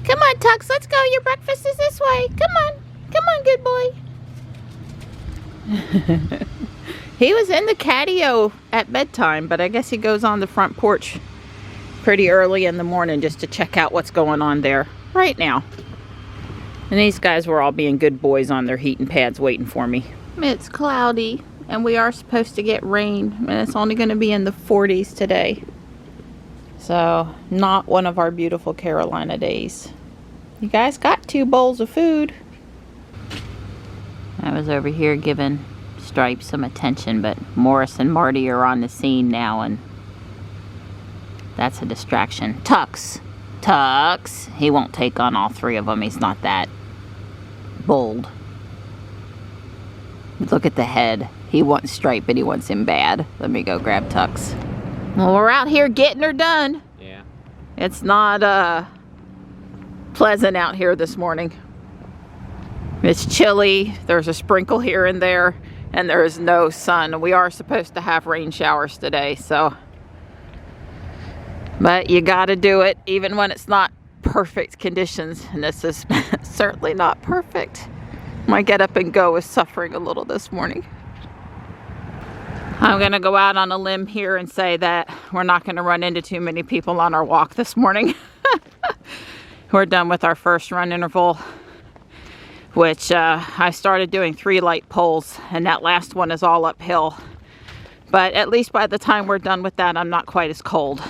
Come on, Tux, let's go. Your breakfast is this way. Come on. Come on, good boy. He was in the catio at bedtime, but I guess he goes on the front porch pretty early in the morning just to check out what's going on there right now. And these guys were all being good boys on their heating pads waiting for me. It's cloudy, and we are supposed to get rain, and it's only going to be in the 40s today. So, not one of our beautiful Carolina days. You guys got 2 bowls of food. I was over here giving Stripe some attention, but Morris and Marty are on the scene now, and that's a distraction. Tux. Tux. He won't take on all 3 of them. He's not that bold. Look at the head. He wants Stripe, but he wants him bad. Let me go grab Tux. Well, we're out here getting her done. Yeah. It's not pleasant out here this morning. It's chilly. There's a sprinkle here and there, and there is no sun. We are supposed to have rain showers today, so. But you got to do it even when it's not perfect conditions, and this is certainly not perfect. My get up and go is suffering a little this morning. I'm going to go out on a limb here and say that we're not going to run into too many people on our walk this morning. We're done with our first run interval, which I started doing 3 light poles, and that last one is all uphill. But at least by the time we're done with that, I'm not quite as cold.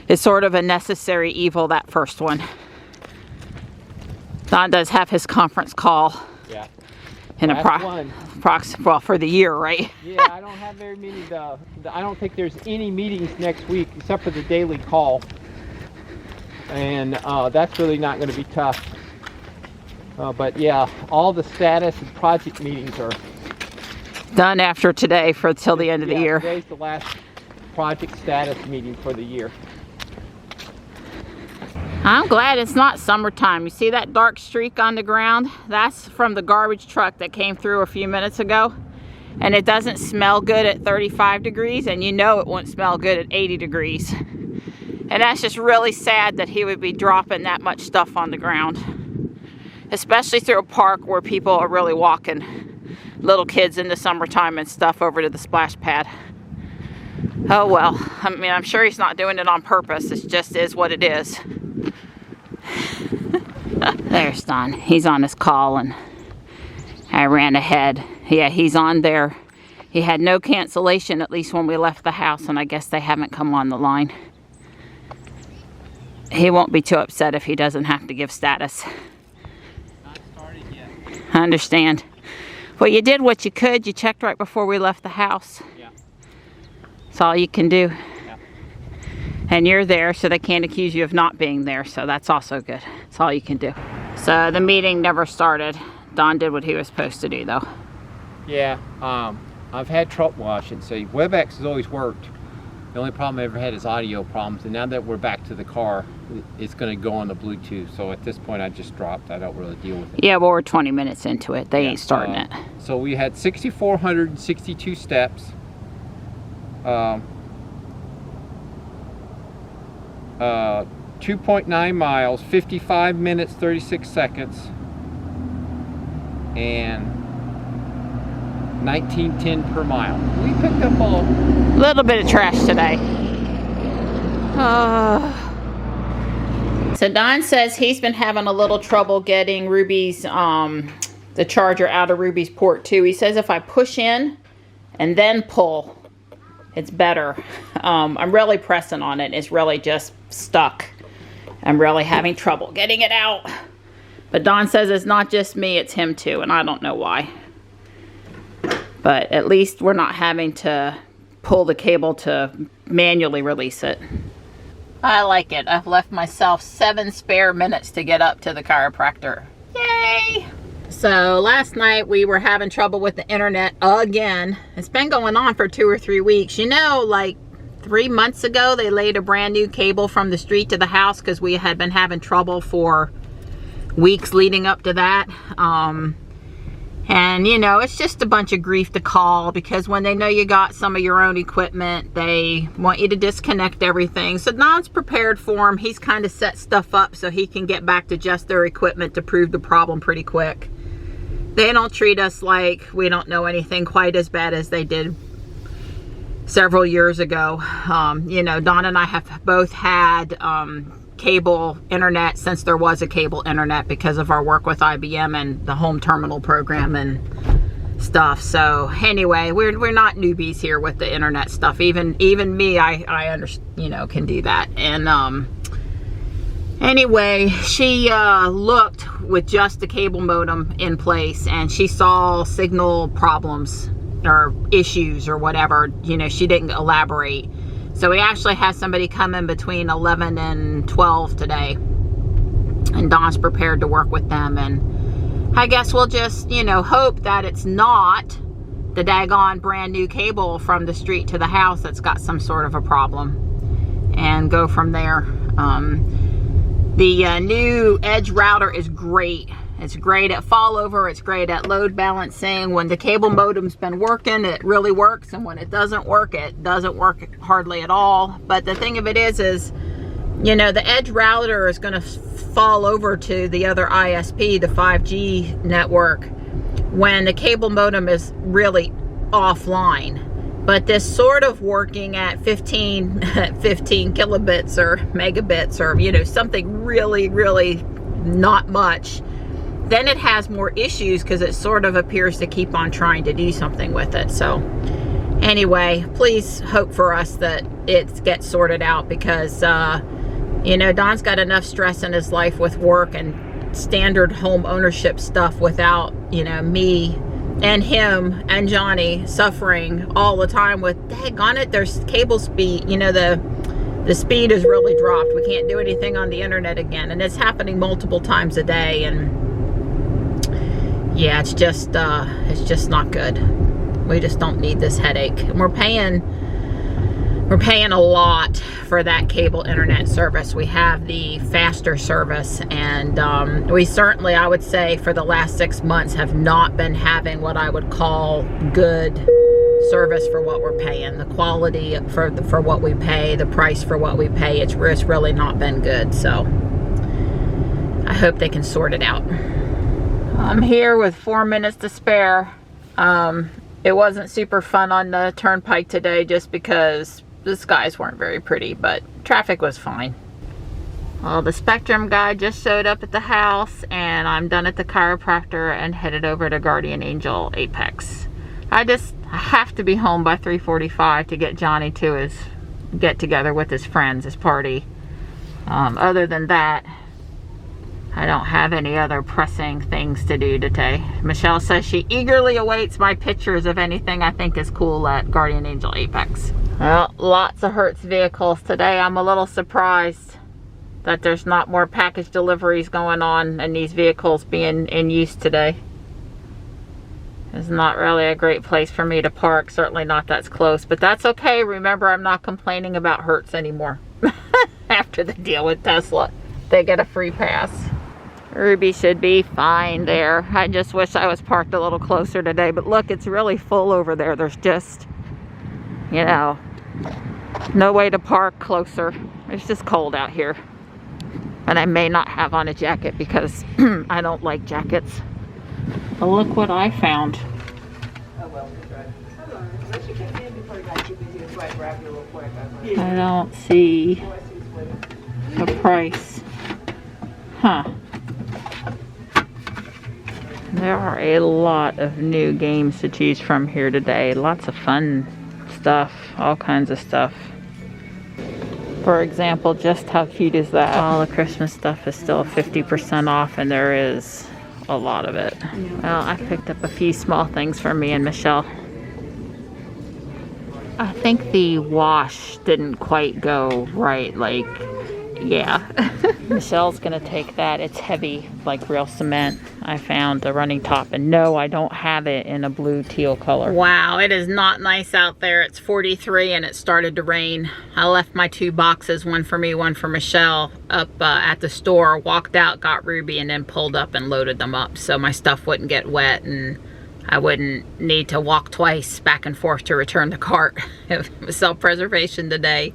It's sort of a necessary evil, that first one. Don does have his conference call. Yeah. In well, for the year, right? Yeah, I don't have very many. I don't think there's any meetings next week except for the daily call, and that's really not going to be tough. But yeah, all the status and project meetings are done after today till the end of the year. Today's the last project status meeting for the year. I'm glad it's not summertime. You see that dark streak on the ground? That's from the garbage truck that came through a few minutes ago. And it doesn't smell good at 35 degrees, and you know it won't smell good at 80 degrees. And that's just really sad that he would be dropping that much stuff on the ground. Especially through a park where people are really walking. Little kids in the summertime and stuff over to the splash pad. Oh well, I mean, I'm sure he's not doing it on purpose. It just is what it is. There's Don. He's on his call, and I ran ahead. Yeah, he's on there. He had no cancellation, at least when we left the house, and I guess they haven't come on the line. He won't be too upset if he doesn't have to give status. Not started yet. I understand. Well, you did what you could. You checked right before we left the house. Yeah. That's all you can do. Yeah. And you're there, so they can't accuse you of not being there, so that's also good. That's all you can do. So the meeting never started. Don did what he was supposed to do, though. Yeah, I've had trouble washing. So WebEx has always worked. The only problem I ever had is audio problems, and now that we're back to the car, it's going to go on the Bluetooth. So at this point, I just dropped. I don't really deal with it. Yeah, well, we're 20 minutes into it. They ain't starting it. So we had 6,462 steps. 2.9 miles, 55 minutes, 36 seconds, and 19.10 per mile. We picked up a little bit of trash today. So Don says he's been having a little trouble getting Ruby's, the charger out of Ruby's port too. He says if I push in and then pull, it's better. I'm really pressing on it. It's really just stuck. I'm really having trouble getting it out. But Don says it's not just me, it's him too, and I don't know why. But at least we're not having to pull the cable to manually release it. I like it. I've left myself 7 spare minutes to get up to the chiropractor. Yay! So last night we were having trouble with the internet again. It's been going on for 2 or 3 weeks. You know, like 3 months ago they laid a brand new cable from the street to the house because we had been having trouble for weeks leading up to that. And you know, it's just a bunch of grief to call, because when they know you got some of your own equipment, they want you to disconnect everything. So Don's prepared for him. He's kind of set stuff up so he can get back to just their equipment to prove the problem pretty quick. They don't treat us like we don't know anything quite as bad as they did several years ago. You know, Don and I have both had cable internet since there was a cable internet because of our work with IBM and the home terminal program and stuff. So anyway, we're not newbies here with the internet stuff. Even me, I understand, you know, can do that. And anyway, she looked with just the cable modem in place, and she saw signal problems or issues or whatever. You know, she didn't elaborate. So we actually had somebody come in between 11 and 12 today, and Don's prepared to work with them. And I guess we'll just, you know, hope that it's not the daggone brand new cable from the street to the house that's got some sort of a problem, and go from there. The new Edge router is great. It's great at fallover. It's great at load balancing. When the cable modem's been working, it really works. And when it doesn't work hardly at all. But the thing of it is, you know, the Edge router is going to fall over to the other ISP, the 5G network, when the cable modem is really offline. But this sort of working at 15 kilobits or megabits, or, you know, something really, really not much, then it has more issues because it sort of appears to keep on trying to do something with it. So anyway, please hope for us that it gets sorted out, because you know, Don's got enough stress in his life with work and standard home ownership stuff without, you know, me and him and Johnny suffering all the time with, daggone it, there's cable speed, you know, the speed has really dropped. We can't do anything on the internet again, and it's happening multiple times a day. And yeah, it's just not good. We just don't need this headache. And we're paying a lot for that cable internet service. We have the faster service, and we certainly, I would say, for the last 6 months have not been having what I would call good service for what we're paying. The quality for what we pay, the price for what we pay, it's really not been good. So I hope they can sort it out. I'm here with 4 minutes to spare. It wasn't super fun on the turnpike today just because the skies weren't very pretty, but traffic was fine. Well, the Spectrum guy just showed up at the house, and I'm done at the chiropractor and headed over to Guardian Angel Apex. I have to be home by 3:45 to get Johnny to his get together with his friends, his party. Other than that, I don't have any other pressing things to do today. Michelle says she eagerly awaits my pictures of anything I think is cool at Guardian Angel Apex. Well, lots of Hertz vehicles today. I'm a little surprised that there's not more package deliveries going on and these vehicles being in use today. It's not really a great place for me to park. Certainly not that's close, but that's okay. Remember, I'm not complaining about Hertz anymore. After the deal with Tesla, they get a free pass. Ruby should be fine there. I just wish I was parked a little closer today, but look, it's really full over there. There's just, you know, no way to park closer. It's just cold out here. And I may not have on a jacket because I don't like jackets. But look what I found. I don't see a price. Huh. There are a lot of new games to choose from here today. Lots of fun stuff, all kinds of stuff. For example, just how cute is that? All the Christmas stuff is still 50% off, and there is a lot of it. Well, I picked up a few small things for me and Michelle. I think the wash didn't quite go right, like, yeah. Michelle's gonna take that. It's heavy, like real cement. I found the running top, and no, I don't have it in a blue teal color. Wow, it is not nice out there. It's 43 and it started to rain. I left my 2 boxes, one for me, one for Michelle, up at the store, walked out, got Ruby, and then pulled up and loaded them up so my stuff wouldn't get wet and I wouldn't need to walk twice back and forth to return the cart. It was self-preservation today.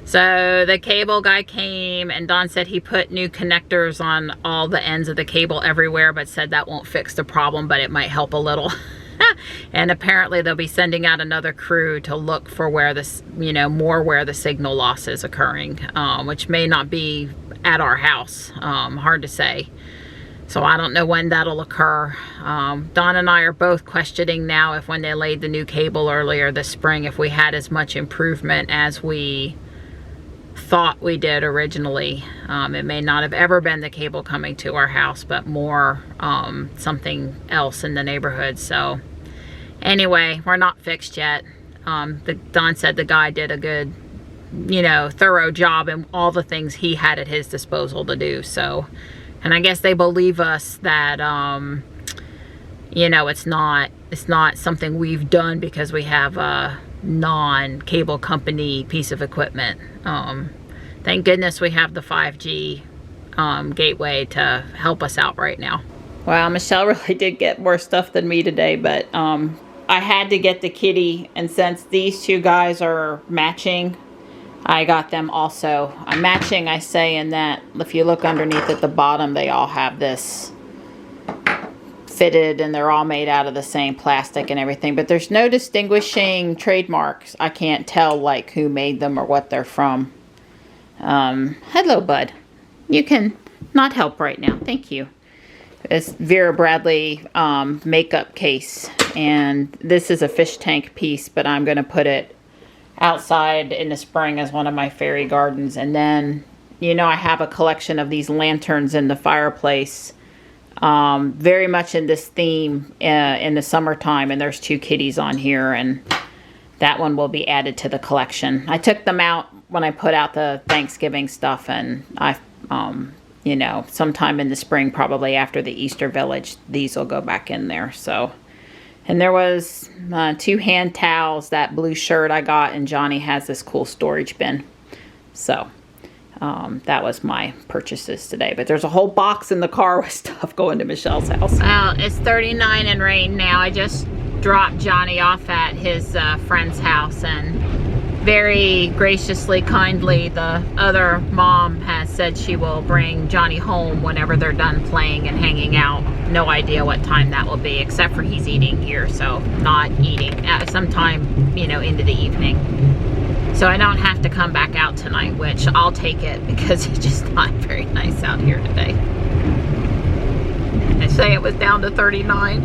So the cable guy came, and Don said he put new connectors on all the ends of the cable everywhere, but said that won't fix the problem, but it might help a little. And apparently they'll be sending out another crew to look for where this, you know, more where the signal loss is occurring, which may not be at our house. Hard to say. So I don't know when that'll occur. Don and I are both questioning now if when they laid the new cable earlier this spring, if we had as much improvement as we thought we did originally. It may not have ever been the cable coming to our house, but more something else in the neighborhood. So anyway, we're not fixed yet. Don said the guy did a good, you know, thorough job in all the things he had at his disposal to do. So, and I guess they believe us that, you know, it's not something we've done because we have a non-cable company piece of equipment. Thank goodness we have the 5G gateway to help us out right now. Wow, Michelle really did get more stuff than me today, but I had to get the kitty, and since these 2 guys are matching, I got them also. I'm matching, I say, in that if you look underneath at the bottom, they all have this fitted, and they're all made out of the same plastic and everything, but there's no distinguishing trademarks. I can't tell like who made them or what they're from. Hello, bud. You can not help right now. Thank you. It's Vera Bradley makeup case, and this is a fish tank piece, but I'm going to put it outside in the spring as one of my fairy gardens. And then, you know, I have a collection of these lanterns in the fireplace, very much in this theme in the summertime, and there's 2 kitties on here, and that one will be added to the collection. I took them out when I put out the Thanksgiving stuff, and I you know, sometime in the spring, probably after the Easter Village, these will go back in there. So, and there was 2 hand towels, that blue shirt I got, and Johnny has this cool storage bin. So that was my purchases today. But there's a whole box in the car with stuff going to Michelle's house. Well, it's 39 and rain now. I just dropped Johnny off at his friend's house, and very graciously, kindly, the other mom has said she will bring Johnny home whenever they're done playing and hanging out. No idea what time that will be, except for he's eating here, so not eating at sometime, you know, into the evening. So I don't have to come back out tonight, which I'll take it because it's just not very nice out here today. I say it was down to 39.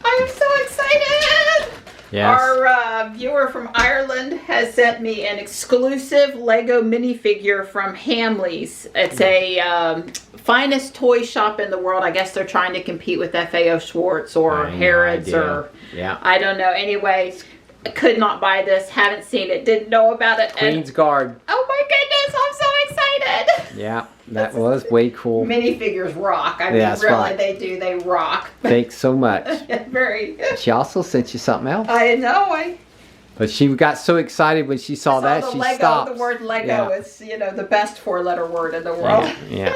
I'm so excited! Yes. Our viewer from Ireland has sent me an exclusive Lego minifigure from Hamleys. It's a finest toy shop in the world. I guess they're trying to compete with FAO Schwartz or Harrods or I don't know. Anyway, I could not buy this. Haven't seen it. Didn't know about it. Queen's Guard. Oh my goodness! I'm so excited. Yeah, that was way cool. Minifigures rock. I mean, really, right. They do. They rock. Thanks so much. Very. She also sent you something else. I know. But she got so excited when she saw that she Lego, stopped. The word Lego is, you know, the best 4-letter word in the world. Yeah.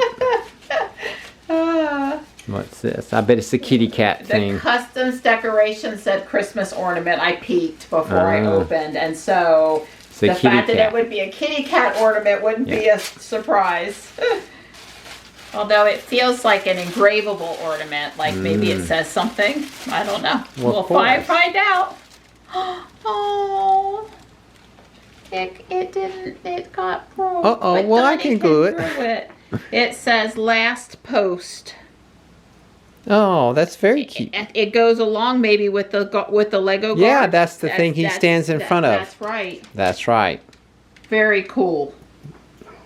What's this? I bet it's a kitty cat thing. The customs decoration said Christmas ornament. I peeked before I opened, and so the fact that it would be a kitty cat ornament wouldn't be a surprise. Although it feels like an engravable ornament, like maybe it says something. I don't know. We'll find out. Oh, it got broke. Uh-oh, well I can glue it. It says last post. Oh, that's very cute. It goes along maybe with the Lego guard. Yeah, that's the thing he stands in front of. That's right. That's right. Very cool.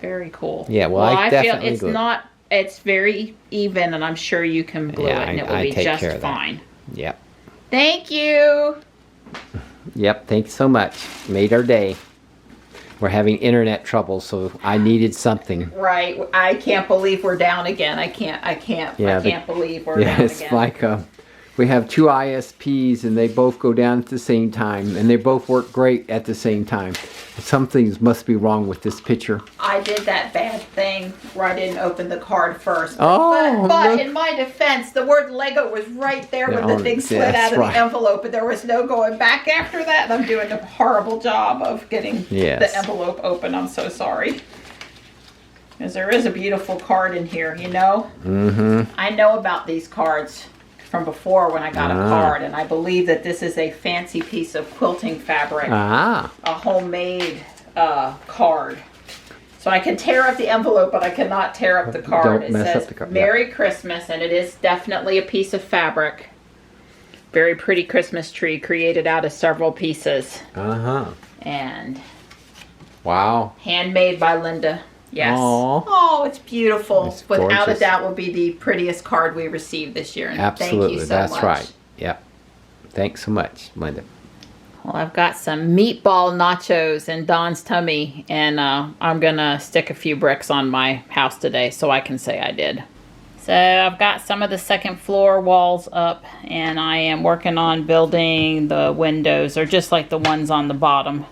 Very cool. Yeah, well, I definitely feel it's glue it. not. It's very even, and I'm sure you can glue it, and it will be take just care of that. fine. Yep. Thank you. Yep, thanks so much. Made our day. We're having internet trouble, so I needed something. Right. I can't believe we're down again. I can't believe we're down it's again. like we have two ISPs and they both go down at the same time, and they both work great at the same time. Some things must be wrong with this picture. I did that bad thing where I didn't open the card first. Oh, but look. in my defense, the word Lego was right there when Yeah, the thing slid out of the envelope, and there was no going back after that. And I'm doing a horrible job of getting the envelope open. I'm so sorry. Because there is a beautiful card in here, you know? Mm-hmm. I know about these cards from before when I got a card, and I believe that this is a fancy piece of quilting fabric. A homemade card. So I can tear up the envelope, but I cannot tear up the card. Don't mess up the card. Merry Christmas, and it is definitely a piece of fabric. Very pretty Christmas tree created out of several pieces. And wow. Handmade by Linda. Yes. Aww. Oh, it's beautiful. It's Without a gorgeous. doubt will be the prettiest card we received this year. And Absolutely, thank you so that's much. right. Yep. Thanks so much, Linda. Well, I've got some meatball nachos in Don's tummy, and I'm gonna stick a few bricks on my house today so I can say I did. So I've got some of the second floor walls up, and I am working on building the windows, or just like the ones on the bottom.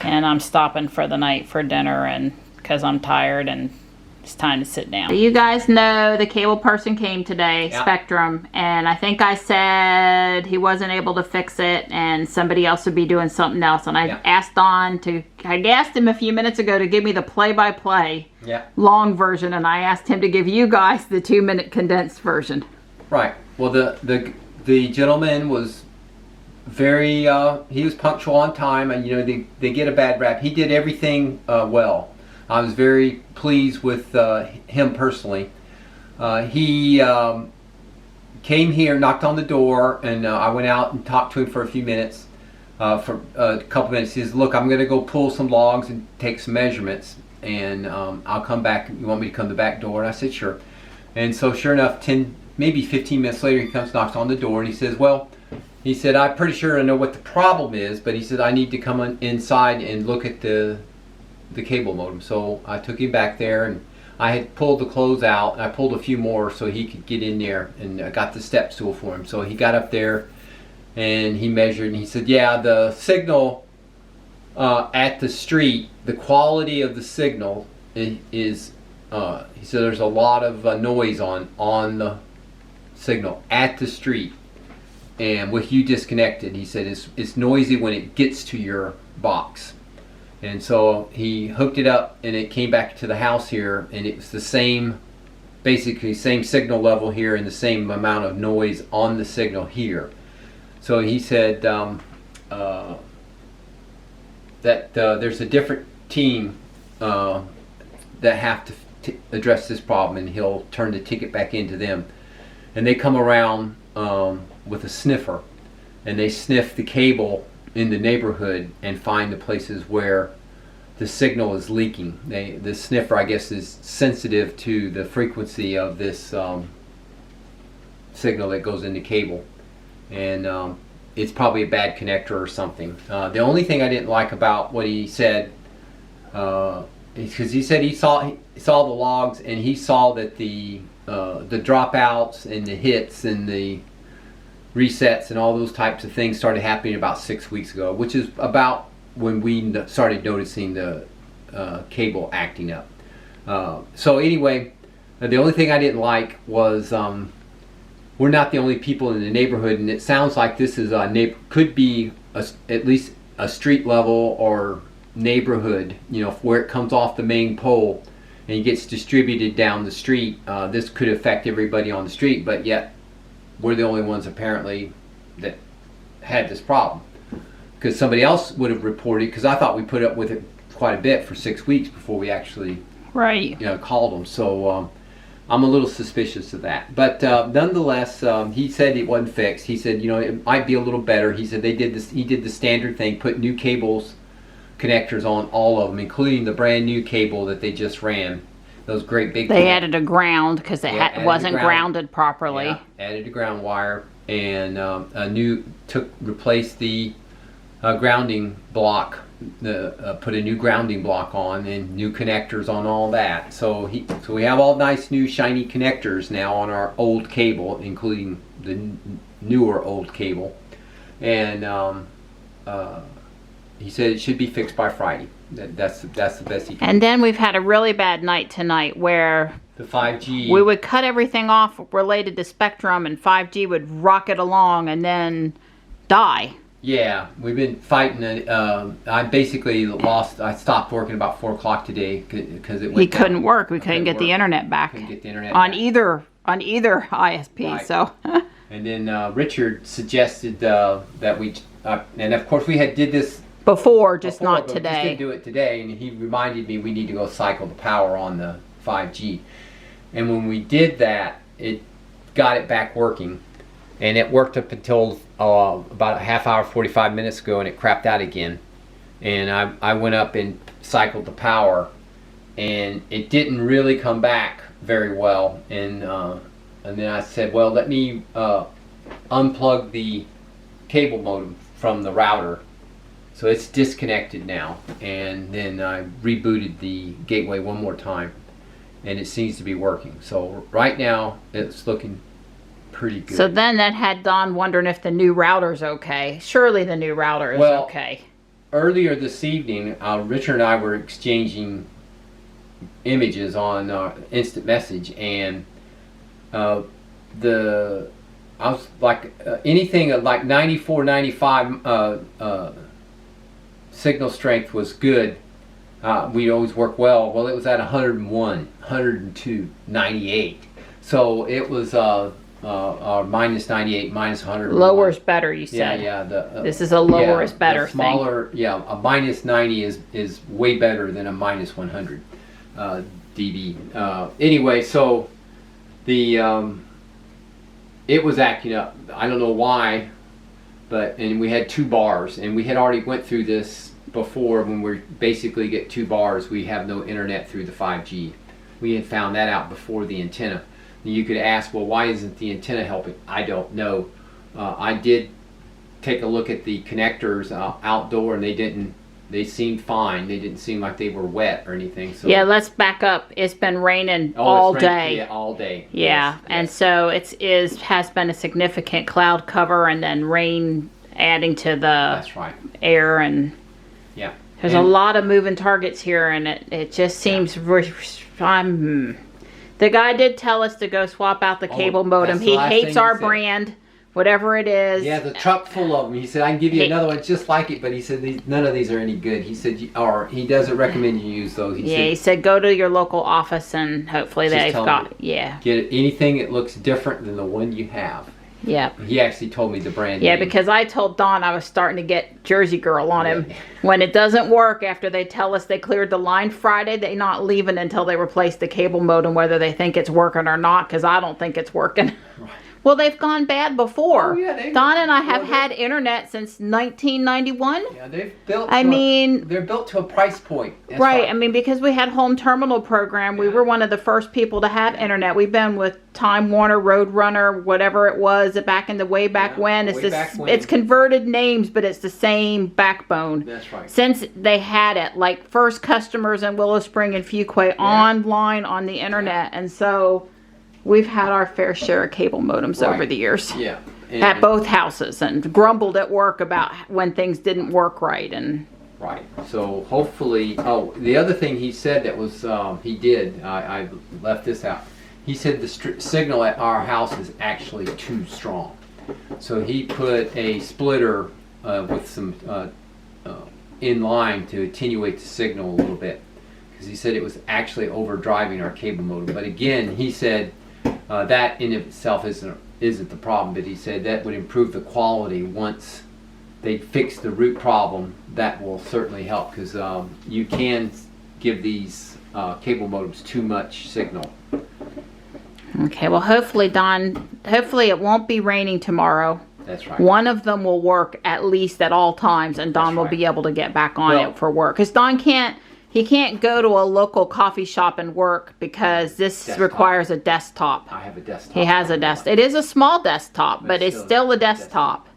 And I'm stopping for the night for dinner, and because I'm tired and it's time to sit down. You guys know the cable person came today, Spectrum, and I think I said he wasn't able to fix it and somebody else would be doing something else. And I asked Don I asked him a few minutes ago to give me the play-by-play long version, and I asked him to give you guys the 2-minute condensed version. Right. Well, the gentleman was very, he was punctual on time, and you know, they get a bad rap. He did everything well. I was very pleased with him personally. He came here, knocked on the door, and I went out and talked to him for a few minutes, for a couple minutes. He says, look, I'm going to go pull some logs and take some measurements, and I'll come back. You want me to come to the back door? And I said, sure. And so sure enough, 10, maybe 15 minutes later, he comes, knocks on the door, and he says, well, he said, I'm pretty sure I know what the problem is, but he said, I need to come inside and look at the cable modem. So I took him back there, and I had pulled the clothes out, and I pulled a few more so he could get in there, and I got the step stool for him. So he got up there and he measured, and he said, yeah, the signal at the street, the quality of the signal is he said there's a lot of noise on the signal at the street, and with you disconnected, he said it's noisy when it gets to your box. And so he hooked it up, and it came back to the house here, and it was the same, basically same signal level here and the same amount of noise on the signal here. So he said that there's a different team that have to address this problem, and he'll turn the ticket back into them. And they come around with a sniffer, and they sniff the cable in the neighborhood and find the places where the signal is leaking. The sniffer, I guess, is sensitive to the frequency of this signal that goes in the cable, and it's probably a bad connector or something. The only thing I didn't like about what he said, because he said he saw the logs, and he saw that the dropouts and the hits and the resets and all those types of things started happening about 6 weeks ago, which is about when we started noticing the cable acting up. So anyway, the only thing I didn't like was we're not the only people in the neighborhood, and it sounds like this is could be at least a street level or neighborhood, you know, where it comes off the main pole and it gets distributed down the street. This could affect everybody on the street, but yet we're the only ones apparently that had this problem, because somebody else would have reported, because I thought we put up with it quite a bit for 6 weeks before we actually called them. So I'm a little suspicious of that. But nonetheless, he said it wasn't fixed. He said, you know, it might be a little better. He said they did this. He did the standard thing, put new cables, connectors on all of them, including the brand new cable that they just ran. Those great big. They added a ground because it wasn't grounded properly. Yeah, added a ground wire and replaced the grounding block. Put a new grounding block on and new connectors on all that. So we have all nice new shiny connectors now on our old cable, including the newer old cable. And he said it should be fixed by Friday. That's the best he can. And then we've had a really bad night tonight where the 5G. We would cut everything off related to Spectrum, and 5G would rocket along and then die. Yeah, we've been fighting. I basically lost. I stopped working about 4 o'clock today because it went. He couldn't work. We couldn't get the internet back. Couldn't get the internet on back. either ISP. Right. So. And then Richard suggested that we, and of course we did this before, just not but today. We just didn't do it today, and he reminded me we need to go cycle the power on the 5G. And when we did that, it got it back working, and it worked up until about a half hour, 45 minutes ago, and it crapped out again. And I went up and cycled the power, and it didn't really come back very well. And then I said, well, let me unplug the cable modem from the router. So it's disconnected now, and then I rebooted the gateway one more time, and it seems to be working. So right now it's looking pretty good. So then that had Don wondering if the new router's okay. Surely the new router is okay. Earlier this evening, Richard and I were exchanging images on instant message, and I was like anything like 94, 95 signal strength was good. We'd always work well. Well, it was at 101, 102, 98. So it was minus 98, minus 100. Lower is better, you said. Yeah. This is a lower is better the smaller, thing. Yeah, a minus 90 is way better than a minus 100 dB. Anyway, so the it was acting up. I don't know why, and we had 2 bars, and we had already went through this before. When we basically get 2 bars, we have no internet through the 5G. We had found that out before the antenna. And you could ask, well, why isn't the antenna helping? I don't know. I did take a look at the connectors outdoor, and they seemed fine. They didn't seem like they were wet or anything. So yeah, let's back up. It's been raining all day. Yeah, all day. Yeah, yes, and so it has been a significant cloud cover, and then rain adding to the That's right. air, and yeah, there's a lot of moving targets here, and it just seems the guy did tell us to go swap out the cable modem. He hates our brand, whatever it is. Yeah, the truck full of them. He said, I can give you another one just like it, but he said none of these are any good. He said, or he doesn't recommend you use those. He said go to your local office, and hopefully they've got, get anything that looks different than the one you have. Yeah. He actually told me the brand name. Yeah, because I told Don I was starting to get Jersey Girl on him. When it doesn't work after they tell us they cleared the line Friday, they're not leaving until they replace the cable modem, whether they think it's working or not, because I don't think it's working. Right. Well, they've gone bad before. Oh, yeah, Don and I have had internet since 1991. Yeah, they've built. They're built to a price point. That's right. I mean, because we had home terminal program, we were one of the first people to have internet. We've been with Time Warner, Roadrunner, whatever it was back in the way back when. It's converted names, but it's the same backbone. That's right. Since they had it, like first customers in Willow Spring and Fuquay online on the internet, and so we've had our fair share of cable modems over the years. Yeah. At both houses, and grumbled at work about when things didn't work right. Right. So hopefully, the other thing he said that was, he did, I left this out. He said the signal at our house is actually too strong. So he put a splitter with some in line to attenuate the signal a little bit. Because he said it was actually overdriving our cable modem. But again, he said, that in itself isn't the problem, but he said that would improve the quality once they fix the root problem. That will certainly help, because you can give these cable modems too much signal. Okay, well hopefully Don, hopefully it won't be raining tomorrow. That's right. One of them will work at least at all times, and Don That's will right. be able to get back on Well- it for work. Because Don can't, he can't go to a local coffee shop and work because this Desktop. requires a desktop. I have a desktop. He has a desktop. It is a small desktop, but it's still a desktop.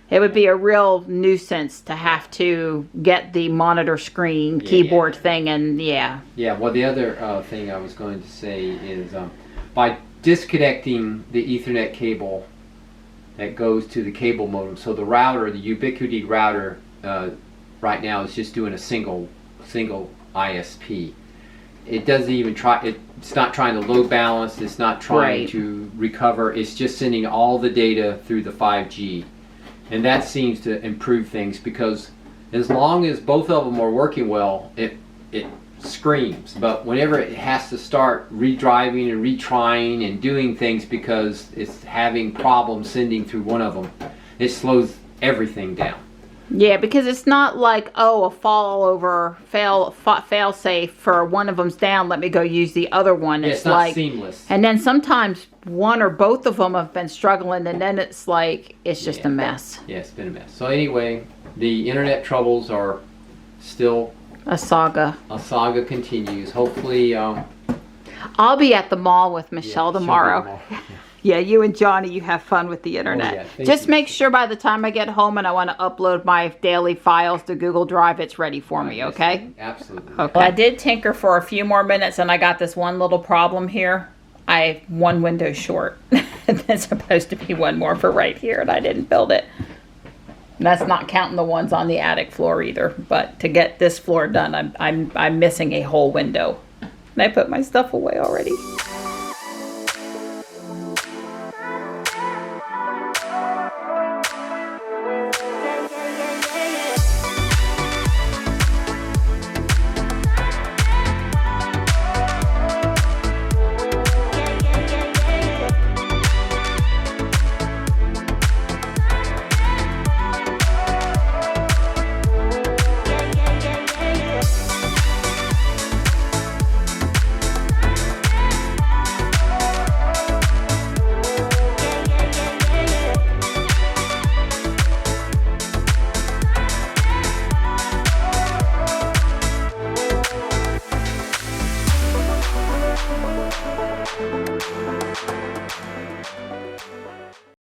It would be a real nuisance to have to get the monitor screen, keyboard thing, and yeah. Yeah, well, the other thing I was going to say is by disconnecting the Ethernet cable that goes to the cable modem, so the router, the Ubiquiti router, right now is just doing a single ISP. It doesn't even try, it's not trying to load balance, it's not trying Right. to recover, it's just sending all the data through the 5G. And that seems to improve things, because as long as both of them are working well, it screams. But whenever it has to start redriving and retrying and doing things because it's having problems sending through one of them, it slows everything down. Yeah, because it's not like, oh, a fail safe for one of them's down, let me go use the other one. It's not like seamless. And then sometimes one or both of them have been struggling, and then it's like, it's just a mess. Yeah, it's been a mess. So anyway, the internet troubles are still A saga. a saga continues. Hopefully, I'll be at the mall with Michelle tomorrow. Yeah, you and Johnny, you have fun with the internet. yeah, thank Just you. make sure by the time I get home and I want to upload my daily files to Google Drive, it's ready for me, okay? Absolutely. Okay. Well, I did tinker for a few more minutes, and I got this one little problem here. I have one window short. There's supposed to be one more for right here, and I didn't build it. And that's not counting the ones on the attic floor either. But to get this floor done, I'm missing a whole window. And I put my stuff away already.